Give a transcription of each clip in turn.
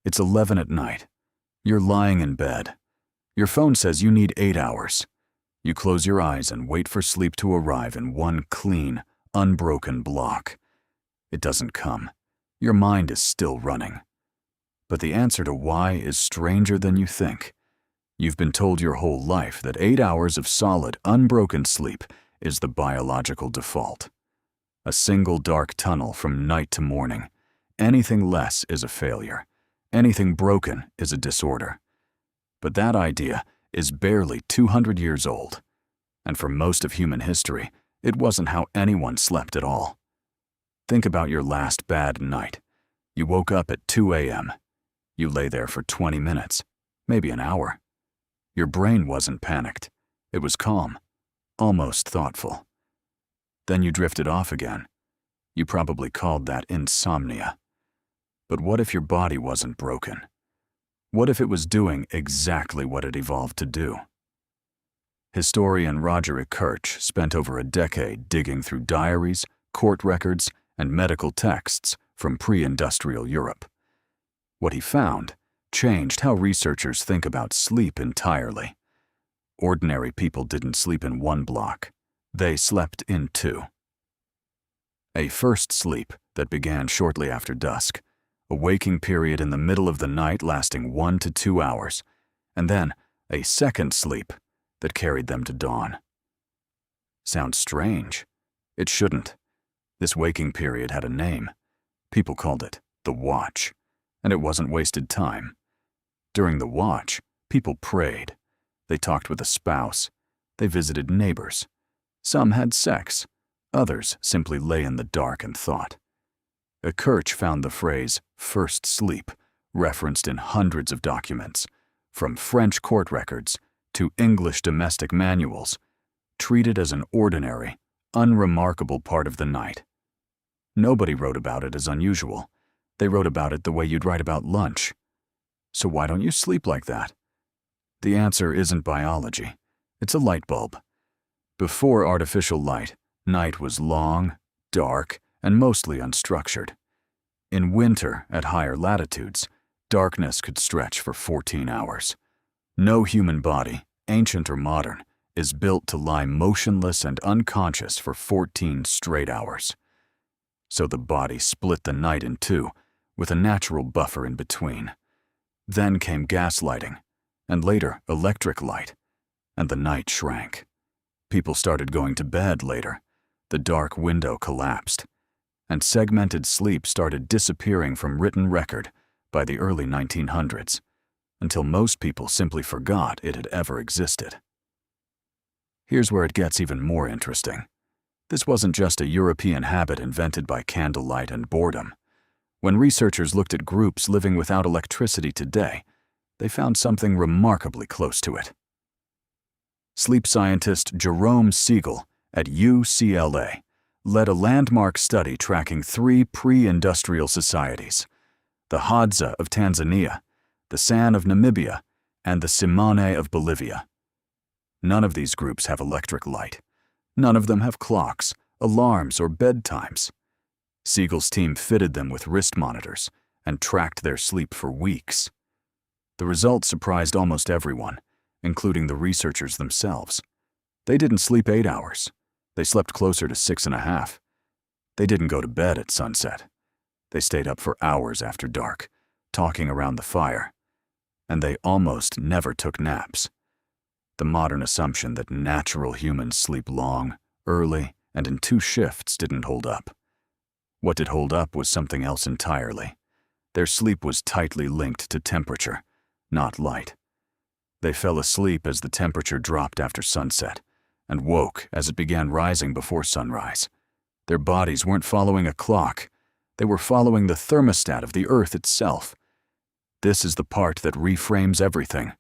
It's 11 at night. You're lying in bed. Your phone says you need 8 hours. You close your eyes and wait for sleep to arrive in one clean, unbroken block. It doesn't come. Your mind is still running. But the answer to why is stranger than you think. You've been told your whole life that 8 hours of solid, unbroken sleep is the biological default. A single dark tunnel from night to morning. Anything less is a failure. Anything broken is a disorder. But that idea is barely 200 years old. And for most of human history, it wasn't how anyone slept at all. Think about your last bad night. You woke up at 2 a.m. You lay there for 20 minutes, maybe an hour. Your brain wasn't panicked. It was calm, almost thoughtful. Then you drifted off again. You probably called that insomnia. But what if your body wasn't broken? What if it was doing exactly what it evolved to do? Historian Roger Kirch spent over a decade digging through diaries, court records, and medical texts from pre-industrial Europe. What he found changed how researchers think about sleep entirely. Ordinary people didn't sleep in one block. They slept in two. A first sleep that began shortly after dusk, a waking period in the middle of the night lasting 1 to 2 hours, and then a second sleep that carried them to dawn. Sounds strange. It shouldn't. This waking period had a name. People called it the watch, and it wasn't wasted time. During the watch, people prayed. They talked with a spouse. They visited neighbors. Some had sex. Others simply lay in the dark and thought. Kirch found the phrase first sleep referenced in hundreds of documents, from French court records to English domestic manuals, treated as an ordinary, unremarkable part of the night. Nobody wrote about it as unusual. They wrote about it the way you'd write about lunch. So why don't you sleep like that? The answer isn't biology. It's a light bulb. Before artificial light, night was long, dark, and mostly unstructured. In winter, at higher latitudes, darkness could stretch for 14 hours. No human body, ancient or modern, is built to lie motionless and unconscious for 14 straight hours. So the body split the night in two, with a natural buffer in between. Then came gas lighting, and later electric light, and the night shrank. People started going to bed later. The dark window collapsed, and segmented sleep started disappearing from written record by the early 1900s, until most people simply forgot it had ever existed. Here's where it gets even more interesting. This wasn't just a European habit invented by candlelight and boredom. When researchers looked at groups living without electricity today, they found something remarkably close to it. Sleep scientist Jerome Siegel at UCLA led a landmark study tracking 3 pre-industrial societies: the Hadza of Tanzania, the San of Namibia, and the Simane of Bolivia. None of these groups have electric light. None of them have clocks, alarms, or bedtimes. Siegel's team fitted them with wrist monitors and tracked their sleep for weeks. The results surprised almost everyone, including the researchers themselves. They didn't sleep 8 hours. They slept closer to 6.5. They didn't go to bed at sunset. They stayed up for hours after dark, talking around the fire. And they almost never took naps. The modern assumption that natural humans sleep long, early, and in 2 shifts didn't hold up. What did hold up was something else entirely. Their sleep was tightly linked to temperature, not light. They fell asleep as the temperature dropped after sunset, and woke as it began rising before sunrise. Their bodies weren't following a clock. They were following the thermostat of the Earth itself. This is the part that reframes everything.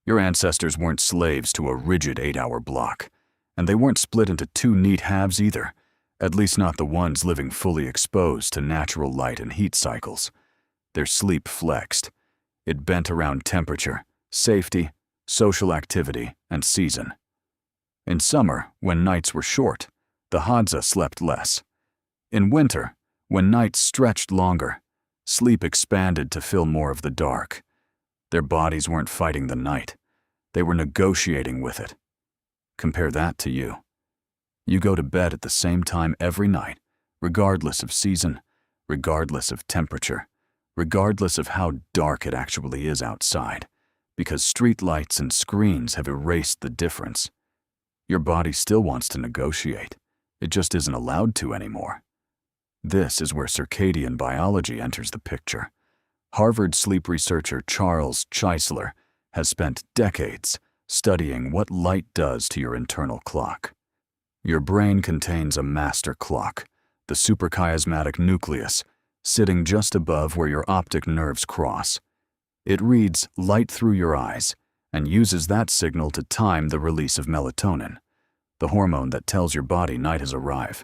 Your ancestors weren't slaves to a rigid 8-hour block, and they weren't split into 2 neat halves either, at least not the ones living fully exposed to natural light and heat cycles. Their sleep flexed. It bent around temperature, safety, social activity, and season. In summer, when nights were short, the Hadza slept less. In winter, when nights stretched longer, Sleep expanded to fill more of the dark. Their bodies weren't fighting the night. They were negotiating with it. Compare that to you. You go to bed at the same time every night, regardless of season, regardless of temperature, regardless of how dark it actually is outside, because streetlights and screens have erased the difference. Your body still wants to negotiate. It just isn't allowed to anymore. This is where circadian biology enters the picture. Harvard sleep researcher Charles Czeisler has spent decades studying what light does to your internal clock. Your brain contains a master clock, the suprachiasmatic nucleus, sitting just above where your optic nerves cross. It reads light through your eyes and uses that signal to time the release of melatonin, the hormone that tells your body night has arrived.